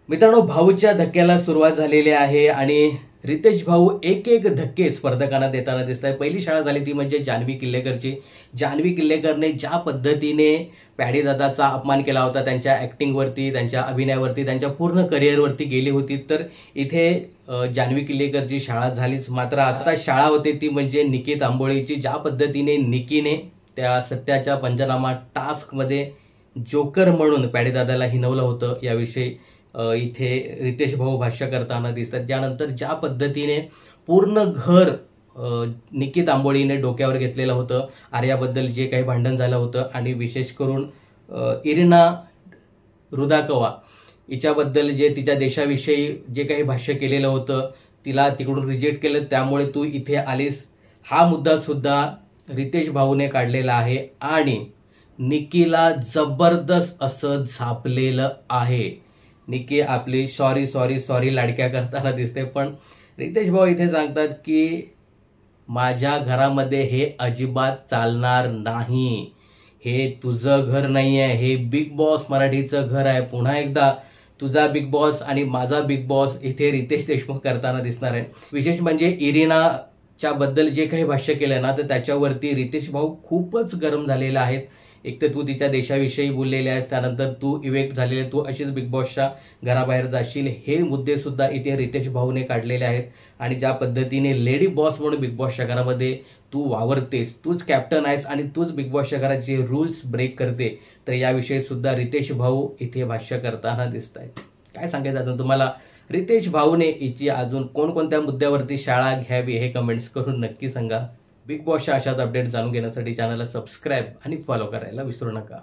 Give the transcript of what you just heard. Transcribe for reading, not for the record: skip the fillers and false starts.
मित्रांनो, भाऊच्या धक्क्याला सुरुवात झालेली आहे आणि रितेश भाऊ एक एक धक्के स्पर्धकांना देताना दिसत आहे. पहिली शाळा झाली ती म्हणजे जान्हवी किल्लेकरची. जान्हवी किल्लेकरने ज्या पद्धतीने पॅडी दादाचा अपमान केला होता, त्यांच्या ऍक्टिंगवरती, त्यांच्या अभिनयावरती, त्यांच्या पूर्ण करिअरवरती गेली होती, तर इथे जान्हवी किल्लेकरची शाळा झालीच. मात्र आता शाळा होते ती म्हणजे निकी तांबोळीची. ज्या पद्धतीने निकीने त्या सत्याच्या पंचनामा टास्कमध्ये जोकर म्हणून पॅडी दादाला हिनवलं होतं, याविषयी इथे रितेश भाऊ भाष्य करताना दिसतात. त्यानंतर ज्या पद्धतीने पूर्ण घर निकी तांबोळीने डोक्यावर घेतलेलं होतं, आर्याबद्दल जे काही भांडण झालं होतं आणि विशेष करून इरिना रुदाकवा हिच्याबद्दल जे तिच्या देशाविषयी जे काही भाष्य केलेलं होतं, तिला तिकडून रिजेक्ट केलं, त्यामुळे तू इथे आलीस, हा मुद्दा सुद्धा रितेश भाऊने काढलेला आहे आणि निकीला जबरदस्त असं झापलेलं आहे. निकी आपली सॉरी सॉरी सॉरी लाडक्या करताना दिसते, पण रितेश भाऊ इथे सांगतात की माझ्या घरामध्ये हे अजिबात चालणार नाही, हे तुझं घर नाही आहे, हे बिग बॉस मराठीचं घर आहे. पुन्हा एकदा तुझा बिग बॉस आणि माझा बिग बॉस इथे रितेश देशमुख करताना दिसणार आहे. विशेष म्हणजे इरिनाच्या बद्दल जे काही भाष्य केलं ना, तर त्याच्यावरती रितेश भाऊ खूपच गरम झालेले आहेत. एक तर तू तिच्या देशाविषयी बोललेले आहेस, त्यानंतर तू इवेक्ट झालेले, तू अशीच बिग बॉसच्या घराबाहेर जाशील, हे मुद्दे सुद्धा इथे रितेश भाऊने काढलेले आहेत. आणि ज्या पद्धतीने लेडी बॉस म्हणून बिग बॉसच्या घरामध्ये तू वावरतेस, तूच कॅप्टन आहेस आणि तूच बिग बॉसच्या घराचे रूल्स ब्रेक करते, तर याविषयी सुद्धा रितेश भाऊ इथे भाष्य करताना दिसत आहेत. काय सांगायचं अजून तुम्हाला? रितेश भाऊने हिची अजून कोणकोणत्या मुद्द्यावरती शाळा घ्यावी हे कमेंट्स करून नक्की सांगा. बिग बॉसच्या अशाच अपडेट जाणून घेण्यासाठी चॅनलला सबस्क्राईब आणि फॉलो करायला विसरू नका.